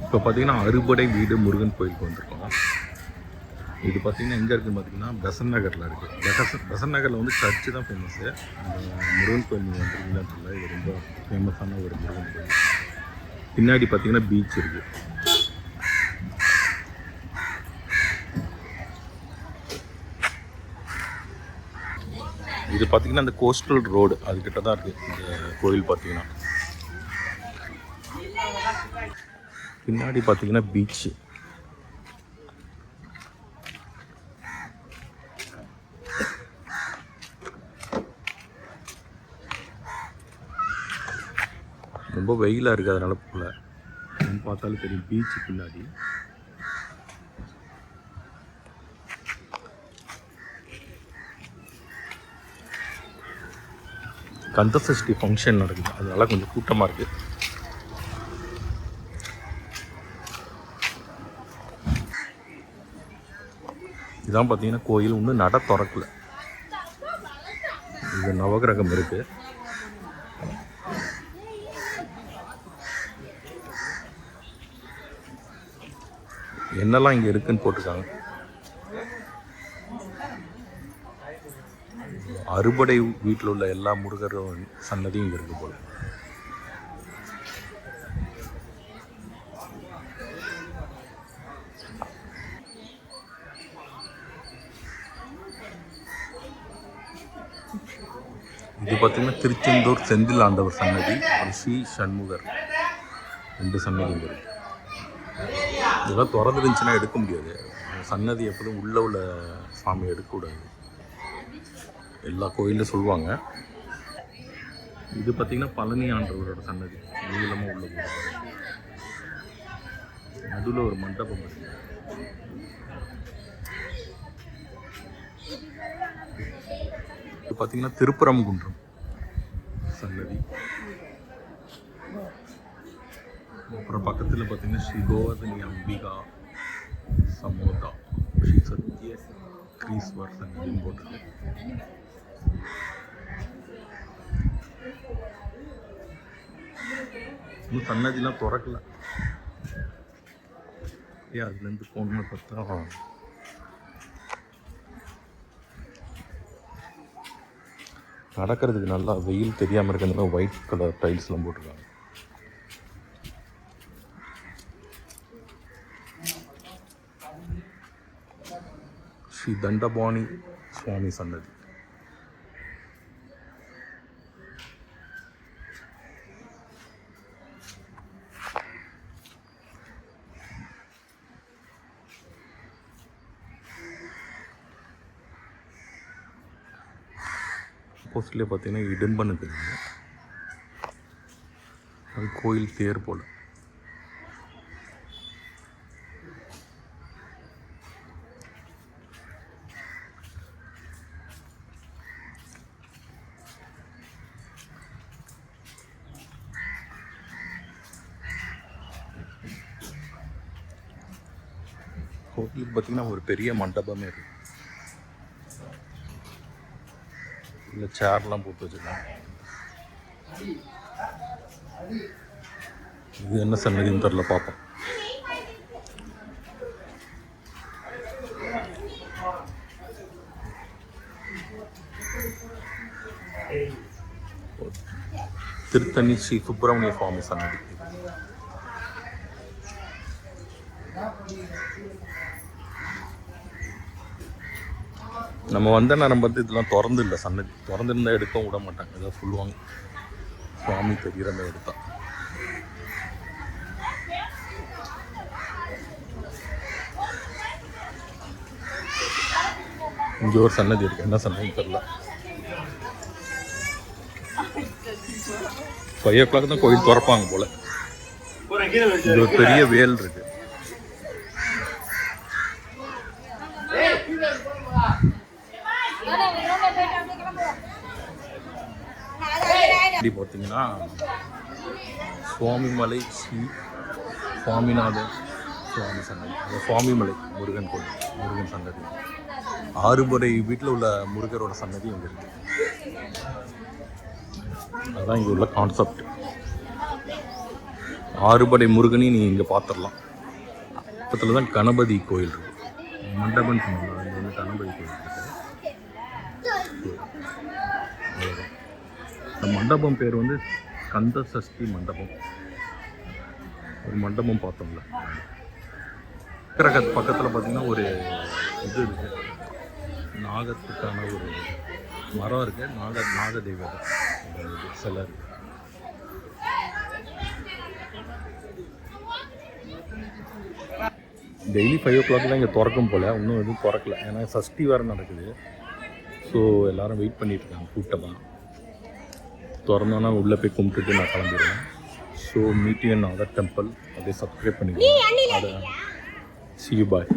இப்போ பார்த்தீங்கன்னா அறுபடை வீடு முருகன் கோயிலுக்கு வந்திருக்கோம். இது பார்த்தீங்கன்னா எங்கே இருக்குதுன்னு பார்த்தீங்கன்னா பெசன் நகரில் இருக்குது. பெசன் நகரில் வந்து சர்ச்சு தான் ஃபேமஸ்ஸு. அந்த முருகன் கோயில் நீங்கள் வந்துருக்கீங்களான்னு தெரியல. இது ரொம்ப ஃபேமஸான ஒரு முருகன் கோயில். பின்னாடி பார்த்தீங்கன்னா பீச் இருக்குது. இது பார்த்தீங்கன்னா அந்த கோஸ்டல் ரோடு அதுக்கிட்ட தான் இருக்குது இந்த கோயில். பார்த்தீங்கன்னா பின்னாடி பார்த்தீங்கன்னா பீச்சு. ரொம்ப வெயிலாக இருக்குது, அதனால போகல. பார்த்தாலும் தெரியும் பீச்சு பின்னாடி. கந்தசஷ்டி ஃபங்க்ஷன் நடக்குது, அதனால கொஞ்சம் கூட்டமாக இருக்குது. இதான் பார்த்தீங்கன்னா கோயில் இன்னும் நட திறக்கல. இது நவகிரகம் இருக்குது. என்னெல்லாம் இங்கே இருக்குன்னு போட்டிருக்காங்க. அறுபடை வீட்டில் உள்ள எல்லா முருகரும் சன்னதியும் இங்கே இருக்குது போல. இது பார்த்திங்கன்னா திருச்செந்தூர் செந்தில் ஆண்டவர் சன்னதி, ஸ்ரீ சண்முகர், 2 சன்னதி இங்கே இருக்குது. இதெல்லாம் திறந்துருந்துச்சுன்னா எடுக்க முடியாது. சன்னதி எப்போதும் உள்ள சாமி எடுக்கக்கூடாது, எல்லா கோயிலில் சொல்லுவாங்க. இது பார்த்திங்கன்னா பழனி ஆண்டவரோட சன்னதி, நீளமாக உள்ள போகிறது. நடுவில் ஒரு மண்டபம் இருக்குது. இது பார்த்திங்கன்னா திருப்பரங்குன்றம் சன்னதி. அப்புறம் பக்கத்தில் பார்த்திங்கன்னா ஸ்ரீ கோவர்தனி அம்பிகா சமோதா ஸ்ரீ சத்ய கிரீஸ்வர் சன்னதின்னு போட்டிருக்கு. இன்னும் சன்னதிலாம் திறக்கல. அதுலேருந்து போகணுன்னு பார்த்தா நடக்கிறதுக்கு நல்லா வெயில் தெரியாமல் இருக்கிறதுனால ஒயிட் கலர் டைல்ஸ்லாம் போட்டிருக்காங்க. ஸ்ரீ தண்டபாணி சுவாமி சன்னதி. ஆப்போசிட்லேயே பார்த்தீங்கன்னா இடும்பன் இருக்குது. அது கோயில் தேர் போல். கோயிலுக்கு பார்த்தீங்கன்னா ஒரு பெரிய மண்டபமே இருக்குது. இல்லை சேர்லாம் போட்டு வச்சுருக்காங்க. இது என்ன சன்னதின்னு தெரில, பார்ப்போம். திருத்தணி ஸ்ரீ சுப்பிரமணிய சுவாமி சன்னதி. நம்ம வந்த நேரம் பார்த்து இதெல்லாம் திறந்து இல்லை சன்னதி. திறந்துருந்தால் எடுக்கவும் விட மாட்டாங்க, ஏதாவது சொல்லுவாங்க. சுவாமி தெரிகிற மாதிரி எடுத்தா. இங்கே ஒரு சன்னதி இருக்குது, என்ன சன்னதின்னு தெரியல. 5 o'clock தான் கோயில் திறப்பாங்க போல். இது ஒரு பெரிய வேல் இருக்குது. பார்த்தீங்கன்னா சுவாமிமலை ஸ்ரீ சுவாமிநாதன் சுவாமி சன்னதி, சுவாமிமலை முருகன் கோயில், முருகன் சன்னதி. 6 வீட்டில் உள்ள முருகரோட சன்னதி இங்கே இருக்குது. அதுதான் இங்கே உள்ள கான்செப்ட். ஆறுபடை முருகனையும் நீங்கள் இங்கே பார்த்துடலாம். பக்கத்தில் தான் கணபதி கோயில் இருக்குது. மண்டபம்னு சொன்னாங்க, அங்கே வந்து கணபதி கோயில் இருக்குது. இந்த மண்டபம் பேர் வந்து கந்த சஷ்டி மண்டபம். ஒரு மண்டபம் பார்த்தோம்ல. கிரகத் பக்கத்தில் பார்த்திங்கன்னா ஒரு இது இருக்குது, நாகத்துக்கான ஒரு மரம் இருக்குது, நாக தெய்வம் சிலை இருக்குது. டெய்லி 5 o'clock தான் இங்கே திறக்கும் போல், இன்னும் எதுவும் திறக்கல. ஏன்னா சஷ்டி வேறு நடக்குது. ஸோ எல்லோரும் வெயிட் பண்ணிகிட்ருக்காங்க கூட்டமாக. திறந்தோன்னா உள்ளே போய் கும்பிட்டுட்டு நான் கிளம்பிடுவேன். So meet you in other temple. அப்படியே சப்ஸ்கிரைப் பண்ணிடுவேன். அதை see you, bye.